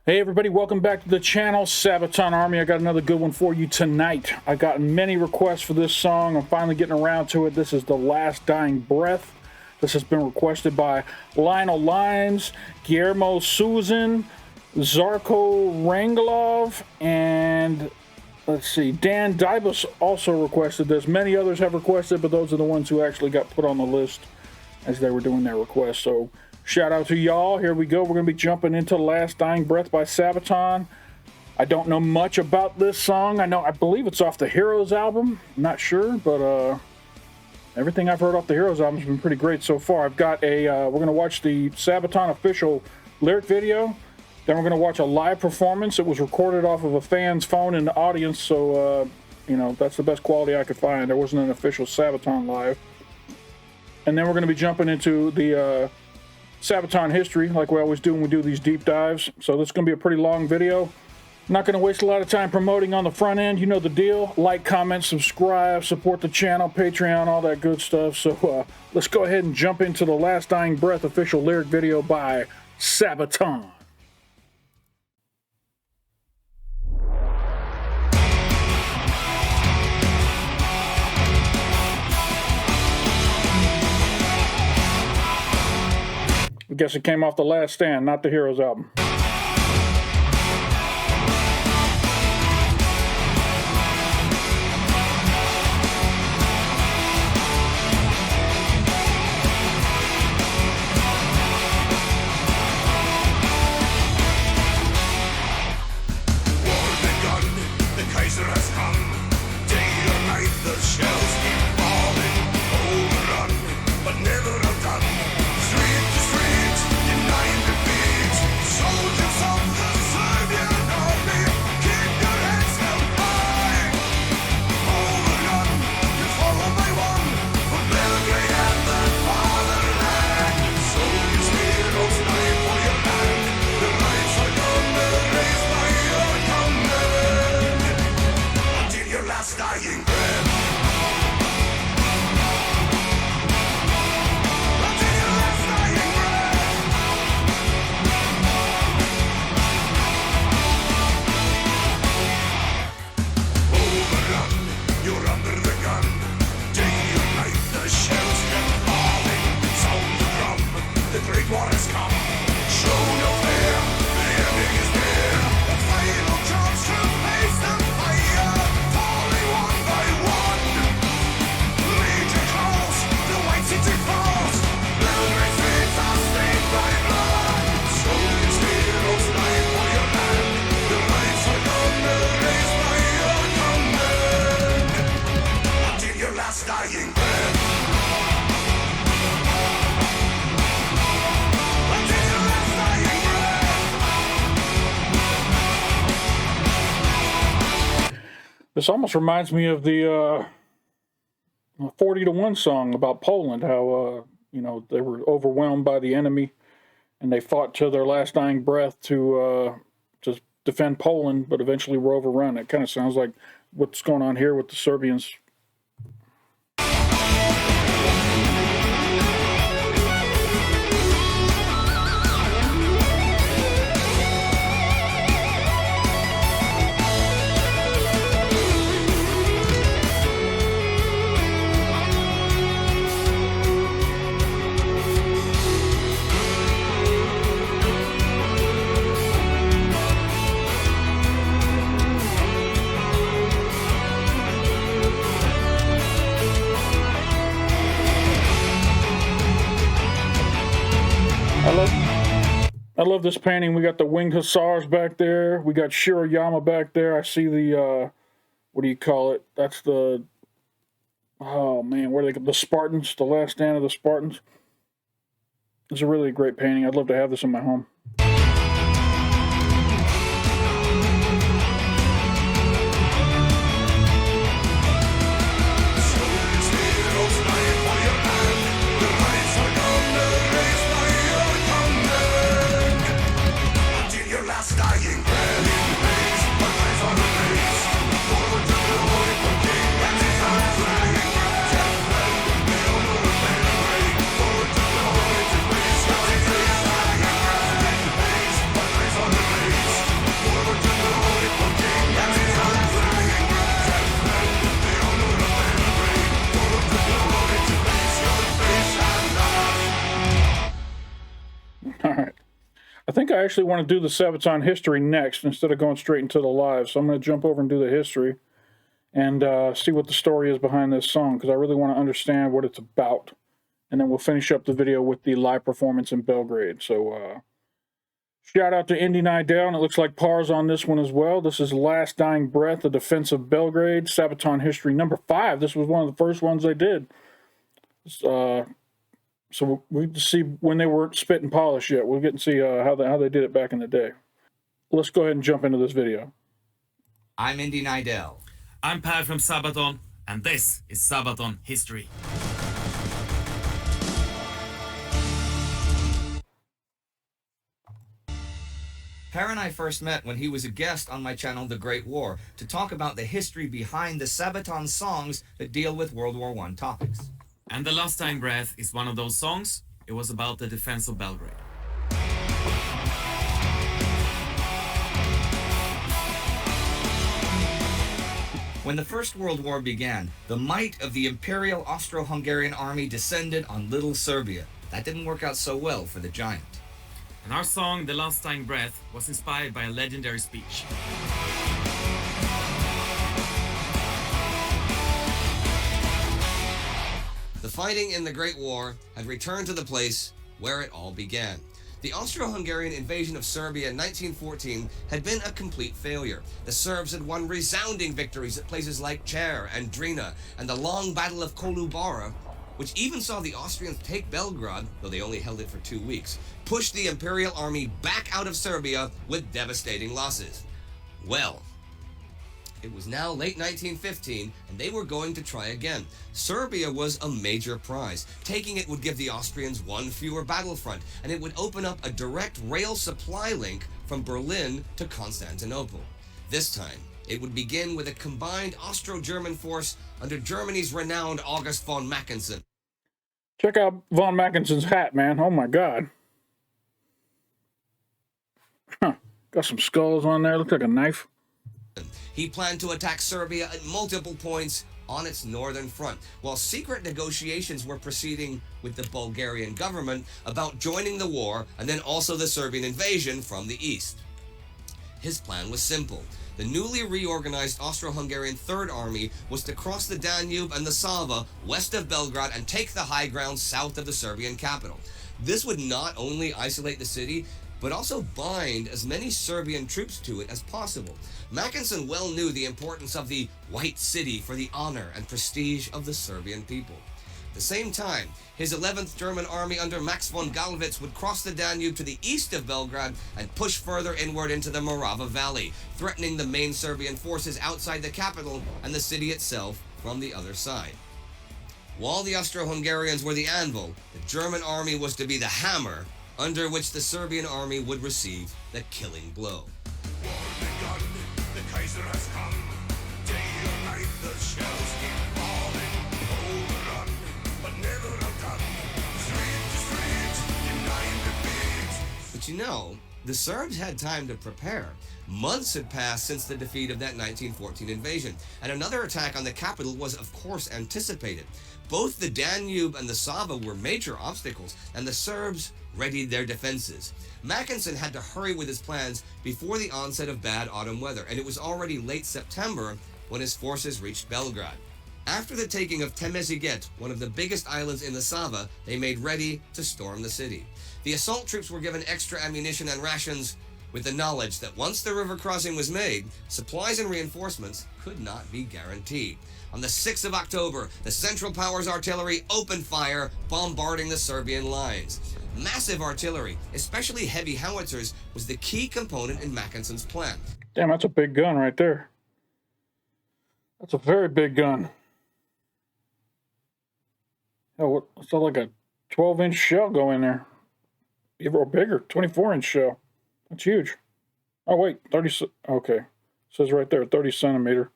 Hey everybody, welcome back to the channel, Sabaton Army. I got another good one for you tonight. I got many requests for this song. I'm finally getting around to it. This is The Last Dying Breath. This has been requested by Lionel Lines, Guillermo Susan, Zarko Rangelov, and let's see, Dan Dybus also requested this. Many others have requested, but those are the ones who actually got put on the list as they were doing their requests. So shout out to y'all. Here we go. We're going to be jumping into Last Dying Breath by Sabaton. I don't know much about this song. I believe it's off the Heroes album. I'm not sure, but everything I've heard off the Heroes album has been pretty great so far. I've got we're going to watch the Sabaton official lyric video. Then we're going to watch a live performance. It was recorded off of a fan's phone in the audience, so, that's the best quality I could find. There wasn't an official Sabaton live. And then we're going to be jumping into the Sabaton history, like we always do when we do these deep dives. So this is going to be a pretty long video. I'm not going to waste a lot of time promoting on the front end. You know the deal. Like, comment, subscribe, support the channel, Patreon, all that good stuff. So let's go ahead and jump into the Last Dying Breath official lyric video by Sabaton. I guess it came off The Last Stand, not the Heroes album. This almost reminds me of the 40-1 song about Poland, how, they were overwhelmed by the enemy and they fought to their last dying breath to defend Poland, but eventually were overrun. It kind of sounds like what's going on here with the Serbians. I love this painting. We got the Winged Hussars back there. We got Shiroyama back there. I see the, what do you call it? That's the, oh man, where are they? The Spartans, the last stand of the Spartans. It's a really great painting. I'd love to have this in my home. I actually want to do the Sabaton history next instead of going straight into the live. So I'm going to jump over and do the history and see what the story is behind this song, because I really want to understand what it's about. And then we'll finish up the video with the live performance in Belgrade. So shout out to Indy Nidell, and it looks like Par's on this one as well. This is Last Dying Breath, The Defense of Belgrade, Sabaton History number 5. This was one of the first ones they did. So we get to see when they weren't spit and polish yet. We'll get and see how they did it back in the day. Let's go ahead and jump into this video. I'm Indy Nidell. I'm Per from Sabaton, and this is Sabaton History. Per and I first met when he was a guest on my channel, The Great War, to talk about the history behind the Sabaton songs that deal with World War I topics. And The Last Dying Breath is one of those songs. It was about the defense of Belgrade. When the First World War began, the might of the Imperial Austro-Hungarian army descended on Little Serbia. That didn't work out so well for the giant. And our song, The Last Dying Breath, was inspired by a legendary speech. The fighting in the Great War had returned to the place where it all began. The Austro-Hungarian invasion of Serbia in 1914 had been a complete failure. The Serbs had won resounding victories at places like Cher and Drina, and the long Battle of Kolubara, which even saw the Austrians take Belgrade, though they only held it for 2 weeks, pushed the Imperial Army back out of Serbia with devastating losses. Well, it was now late 1915, and they were going to try again. Serbia was a major prize. Taking it would give the Austrians one fewer battlefront, and it would open up a direct rail supply link from Berlin to Constantinople. This time, it would begin with a combined Austro-German force under Germany's renowned August von Mackensen. Check out von Mackensen's hat, man. Oh my God. Huh. Got some skulls on there. Looks like a knife. He planned to attack Serbia at multiple points on its northern front, while secret negotiations were proceeding with the Bulgarian government about joining the war and then also the Serbian invasion from the east. His plan was simple. The newly reorganized Austro-Hungarian Third Army was to cross the Danube and the Sava west of Belgrade and take the high ground south of the Serbian capital. This would not only isolate the city, but also bind as many Serbian troops to it as possible. Mackensen well knew the importance of the White City for the honor and prestige of the Serbian people. At the same time, his 11th German Army under Max von Gallwitz would cross the Danube to the east of Belgrade and push further inward into the Morava Valley, threatening the main Serbian forces outside the capital and the city itself from the other side. While the Austro-Hungarians were the anvil, the German army was to be the hammer under which the Serbian army would receive the killing blow. But you know, the Serbs had time to prepare. Months had passed since the defeat of that 1914 invasion, and another attack on the capital was of course anticipated. Both the Danube and the Sava were major obstacles, and the Serbs readied their defenses. Mackensen had to hurry with his plans before the onset of bad autumn weather, and it was already late September when his forces reached Belgrade. After the taking of Temeziget, one of the biggest islands in the Sava, they made ready to storm the city. The assault troops were given extra ammunition and rations, with the knowledge that once the river crossing was made, supplies and reinforcements could not be guaranteed. On the 6th of October, the Central Powers artillery opened fire, bombarding the Serbian lines. Massive artillery, especially heavy howitzers, was the key component in Mackensen's plan. Damn, that's a big gun right there. That's a very big gun. Oh, what's that, like a 12-inch shell go in there? Or bigger, 24-inch shell. That's huge. Oh, wait, 30, okay. It says right there, 30 centimeter.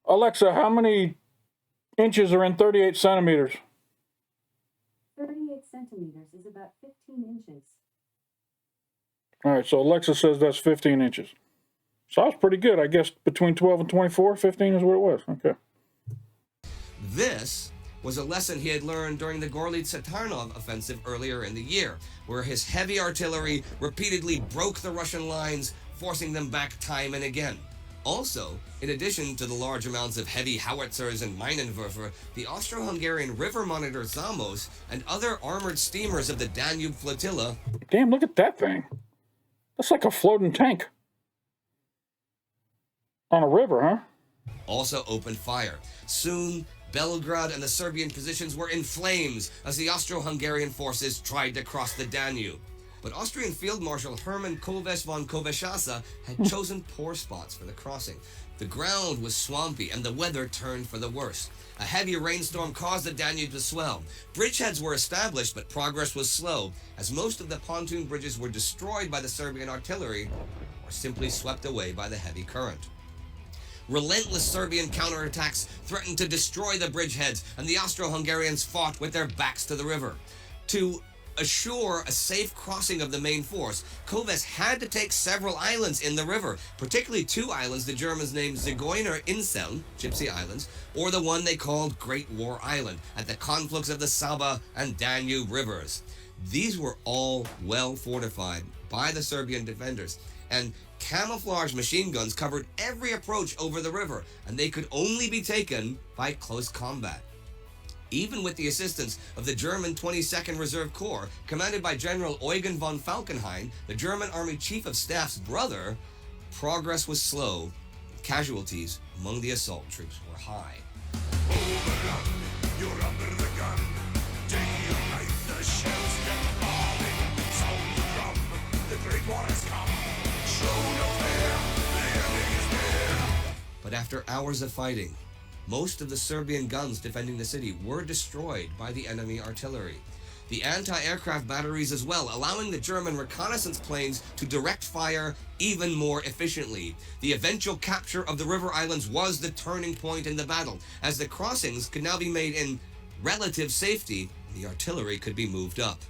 Alexa, how many inches are in 38 centimeters? 38 centimeters is about 15 inches. All right, so Alexa says that's 15 inches. So I was pretty good. I guess between 12 and 24, 15 is what it was. Okay. This was a lesson he had learned during the Gorlice-Tarnov offensive earlier in the year, where his heavy artillery repeatedly broke the Russian lines, forcing them back time and again. Also, in addition to the large amounts of heavy howitzers and Minenwerfer, the Austro-Hungarian river monitor Samos and other armored steamers of the Danube flotilla... Damn, look at that thing. That's like a floating tank. On a river, huh? ...also opened fire. Soon, Belgrade and the Serbian positions were in flames as the Austro-Hungarian forces tried to cross the Danube. But Austrian Field Marshal Hermann Koves von Koveshasa had chosen poor spots for the crossing. The ground was swampy and the weather turned for the worst. A heavy rainstorm caused the Danube to swell. Bridgeheads were established, but progress was slow, as most of the pontoon bridges were destroyed by the Serbian artillery or simply swept away by the heavy current. Relentless Serbian counterattacks threatened to destroy the bridgeheads, and the Austro-Hungarians fought with their backs to the river. To assure a safe crossing of the main force, Koves had to take several islands in the river, particularly two islands the Germans named Zigeuner Inseln, Gypsy Islands, or the one they called Great War Island, at the conflux of the Sava and Danube rivers. These were all well fortified by the Serbian defenders, and camouflage machine guns covered every approach over the river, and they could only be taken by close combat. Even with the assistance of the German 22nd Reserve Corps, commanded by General Eugen von Falkenhayn, the German Army Chief of Staff's brother, progress was slow. Casualties among the assault troops were high. You're under the gun. Day and night the shells get falling. Sound the drum. The great war has come. Show no fear. The enemy is near. But after hours of fighting, most of the Serbian guns defending the city were destroyed by the enemy artillery. The anti-aircraft batteries as well, allowing the German reconnaissance planes to direct fire even more efficiently. The eventual capture of the river islands was the turning point in the battle, as the crossings could now be made in relative safety and the artillery could be moved up.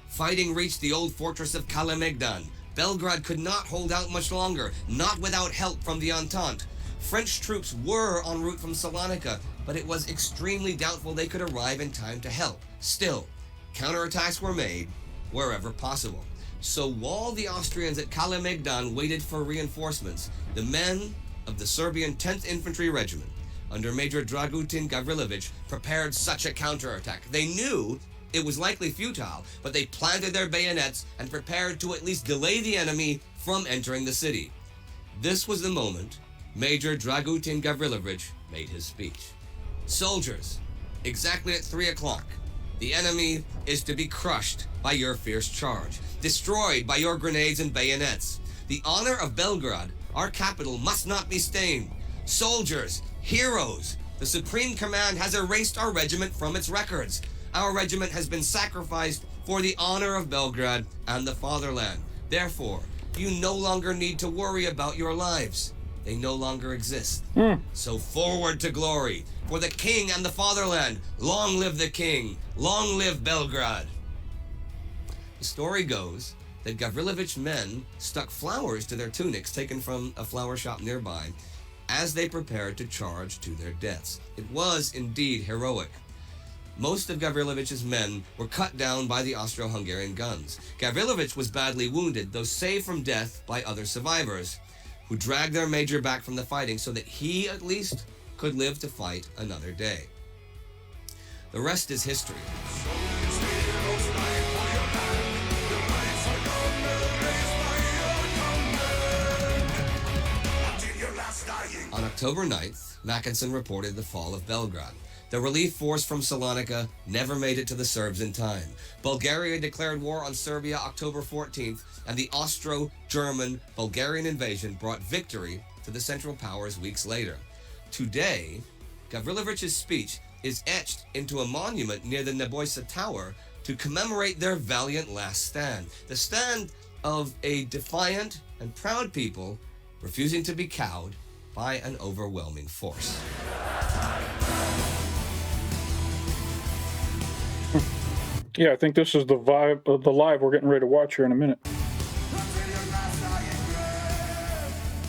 Fighting reached the old fortress of Kalemegdan. Belgrade could not hold out much longer, not without help from the Entente. French troops were en route from Salonika, but it was extremely doubtful they could arrive in time to help. Still, counterattacks were made wherever possible. So while the Austrians at Kalemegdan waited for reinforcements, the men of the Serbian 10th Infantry Regiment, under Major Dragutin Gavrilovic, prepared such a counterattack. They knew it was likely futile, but they planted their bayonets and prepared to at least delay the enemy from entering the city. This was the moment Major Dragutin Gavrilovic made his speech. Soldiers, exactly at 3 o'clock, the enemy is to be crushed by your fierce charge, destroyed by your grenades and bayonets. The honor of Belgrade, our capital, must not be stained. Soldiers, heroes, the Supreme Command has erased our regiment from its records. Our regiment has been sacrificed for the honor of Belgrade and the fatherland. Therefore, you no longer need to worry about your lives. They no longer exist. So forward to glory. For the king and the fatherland. Long live the king. Long live Belgrade. The story goes that Gavrilovic's men stuck flowers to their tunics taken from a flower shop nearby as they prepared to charge to their deaths. It was indeed heroic. Most of Gavrilovic's men were cut down by the Austro-Hungarian guns. Gavrilovic was badly wounded, though saved from death by other survivors, who dragged their major back from the fighting so that he, at least, could live to fight another day. The rest is history. On October 9th, Mackensen reported the fall of Belgrade. The relief force from Salonika never made it to the Serbs in time. Bulgaria declared war on Serbia October 14th, and the Austro-German-Bulgarian invasion brought victory to the Central Powers weeks later. Today, Gavrilovic's speech is etched into a monument near the Nebojsa Tower to commemorate their valiant last stand. The stand of a defiant and proud people refusing to be cowed by an overwhelming force. Yeah, I think this is the vibe of the live we're getting ready to watch here in a minute.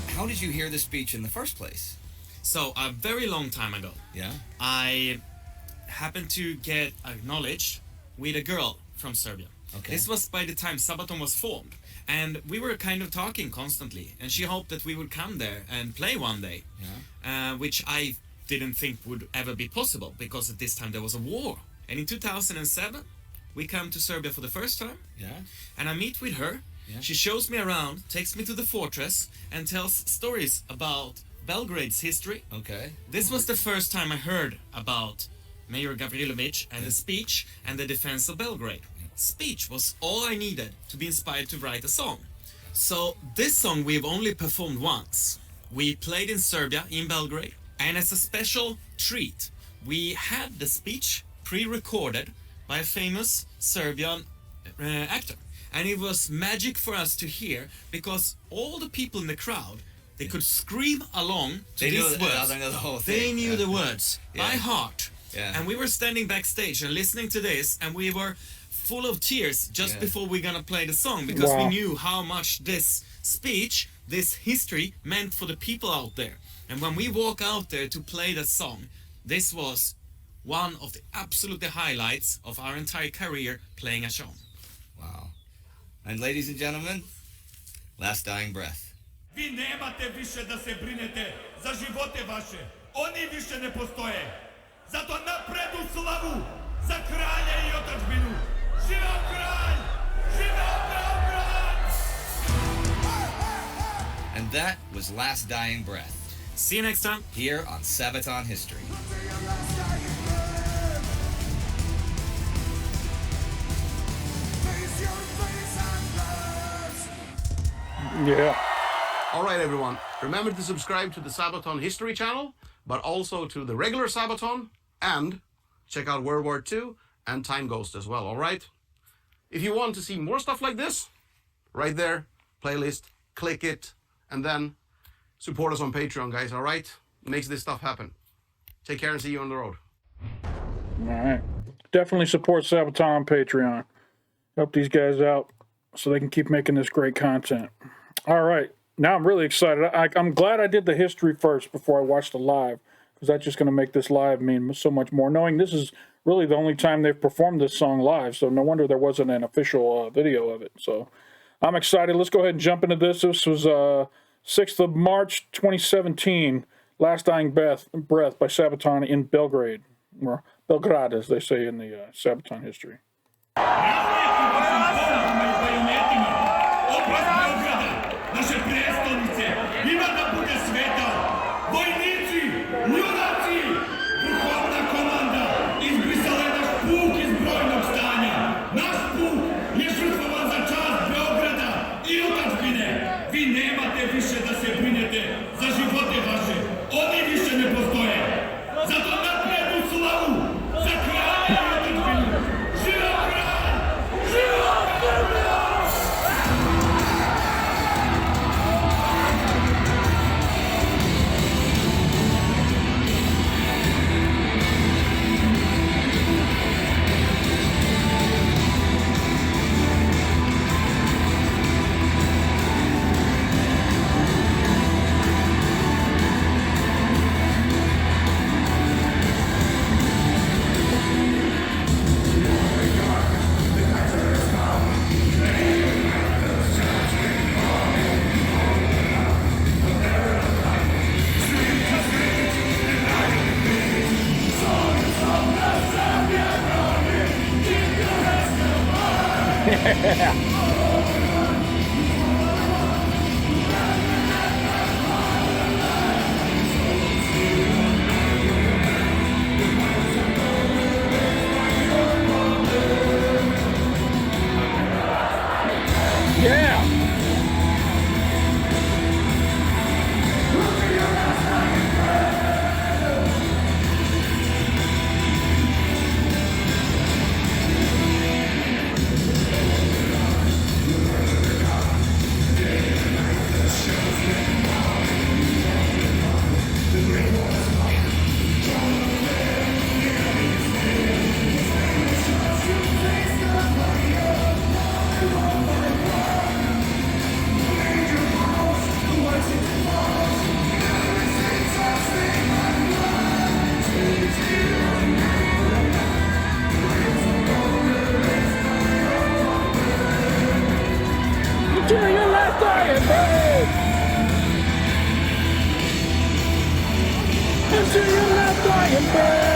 How did you hear the speech in the first place? So, a very long time ago, Yeah? I happened to get acknowledged with a girl from Serbia. Okay. This was by the time Sabaton was formed. And we were kind of talking constantly. And she hoped that we would come there and play one day. Which I didn't think would ever be possible, because at this time there was a war. And in 2007, we come to Serbia for the first time. Yeah. And I meet with her. Yeah. She shows me around, takes me to the fortress, and tells stories about Belgrade's history. Okay. This was the first time I heard about Mayor Gavrilovic and the speech and the defense of Belgrade. Speech was all I needed to be inspired to write a song. So this song we've only performed once. We played in Serbia, in Belgrade, and as a special treat, we had the speech pre-recorded by a famous Serbian actor. And it was magic for us to hear, because all the people in the crowd, they could scream along to They knew these words. they knew the whole thing. They knew Yeah. the words by heart. Yeah. And we were standing backstage and listening to this, and we were full of tears just Yeah. before we're gonna play the song, because we Wow. knew how much this speech, this history meant for the people out there. And when we walk out there to play the song, this was one of the absolute highlights of our entire career playing a show. Wow. And ladies and gentlemen, Last Dying Breath. Vi nemate više da se brinete za živote vaše. Oni više ne postoje. Zato napred u slavu za kralja i otadžbinu. Živeo kralj! Živeo Beograd! And that was Last Dying Breath, See you next time. here on Sabaton History. Yeah. All right, everyone. Remember to subscribe to the Sabaton History channel, but also to the regular Sabaton, and check out World War II and Time Ghost as well, all right? If you want to see more stuff like this, right there, playlist, click it, and then support us on Patreon, guys, all right? Makes this stuff happen. Take care and see you on the road. All right. Definitely support Sabaton on Patreon. Help these guys out so they can keep making this great content. All right. Now I'm really excited. I'm glad I did the history first before I watched the live, because that's just going to make this live mean so much more, knowing this is really the only time they've performed this song live, so no wonder there wasn't an official video of it. So I'm excited. Let's go ahead and jump into this. This was 6th of March 2017, Last Dying Breath by Sabaton in Belgrade, or Belgrade, as they say in the Sabaton history. Naše prijestolnice ima da bude sveta. Vojnici, junaci, vrhovna komanda izbrisala je naš puk iz brojnog stanja. Naš puk je žrtvovan za čast Beograda i otadžbine. Vi nemate više da se brinete za živote vaše. Oni više ne postoje. Zato napred u slavu za kralja i otadžbinu. Živeo kralj! Živeo Beograd! Yeah! dying breath. Until your last dying breath.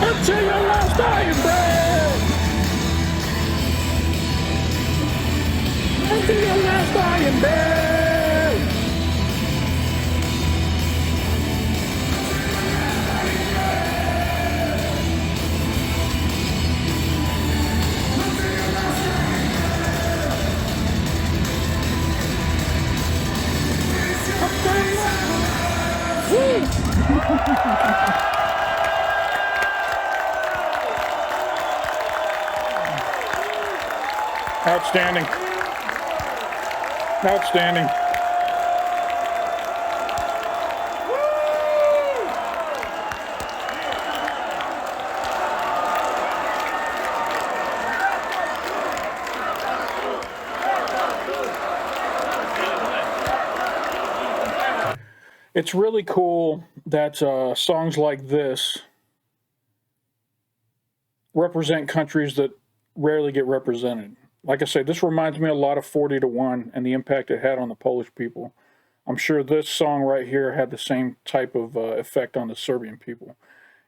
Until your last dying breath. Until your last dying breath. Outstanding. Outstanding. It's really cool that songs like this represent countries that rarely get represented. Like I say, this reminds me a lot of 40 to 1 and the impact it had on the Polish people. I'm sure this song right here had the same type of effect on the Serbian people.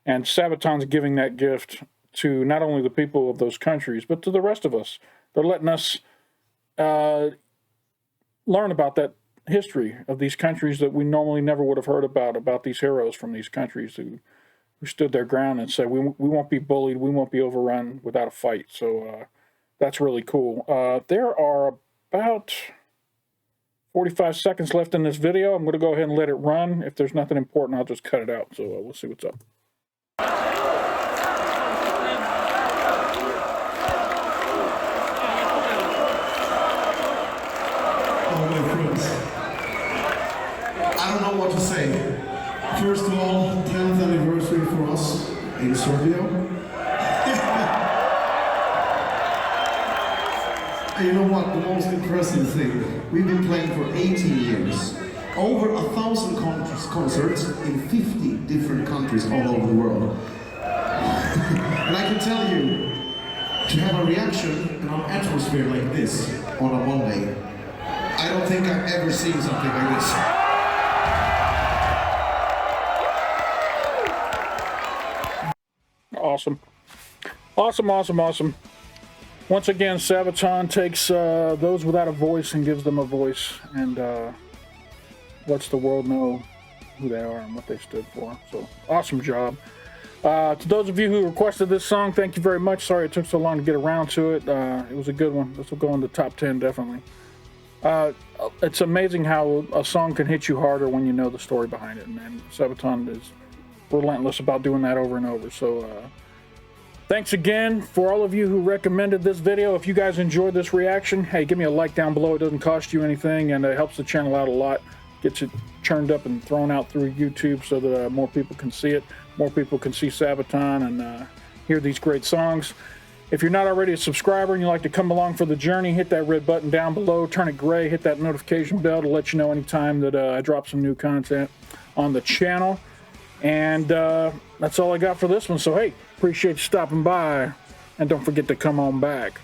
And Sabaton's giving that gift to not only the people of those countries, but to the rest of us. They're letting us learn about that history of these countries that we normally never would have heard about these heroes from these countries who stood their ground and said, we won't be bullied, we won't be overrun without a fight. So that's really cool. There are about 45 seconds left in this video. I'm going to go ahead and let it run. If there's nothing important, I'll just cut it out. So we'll see what's up. Oh, my friends, I don't know what to say. First of all, 10th anniversary for us in Serbia. And you know what, the most impressive thing, we've been playing for 18 years. Over 1,000 concerts in 50 different countries all over the world. And I can tell you, to have a reaction and an atmosphere like this on a Monday, I don't think I've ever seen something like this. Awesome. Awesome, awesome, awesome. Once again, Sabaton takes those without a voice and gives them a voice and lets the world know who they are and what they stood for. So, awesome job. To those of you who requested this song, thank you very much. Sorry it took so long to get around to it. It was a good one. This will go in the top 10, definitely. It's amazing how a song can hit you harder when you know the story behind it. And Sabaton is relentless about doing that over and over. So, thanks again for all of you who recommended this video. If you guys enjoyed this reaction, hey, give me a like down below. It doesn't cost you anything, and it helps the channel out a lot. Gets it churned up and thrown out through YouTube so that more people can see it. More people can see Sabaton and hear these great songs. If you're not already a subscriber and you'd like to come along for the journey, hit that red button down below, turn it gray, hit that notification bell to let you know anytime that I drop some new content on the channel. And that's all I got for this one. So, hey, appreciate you stopping by. And don't forget to come on back.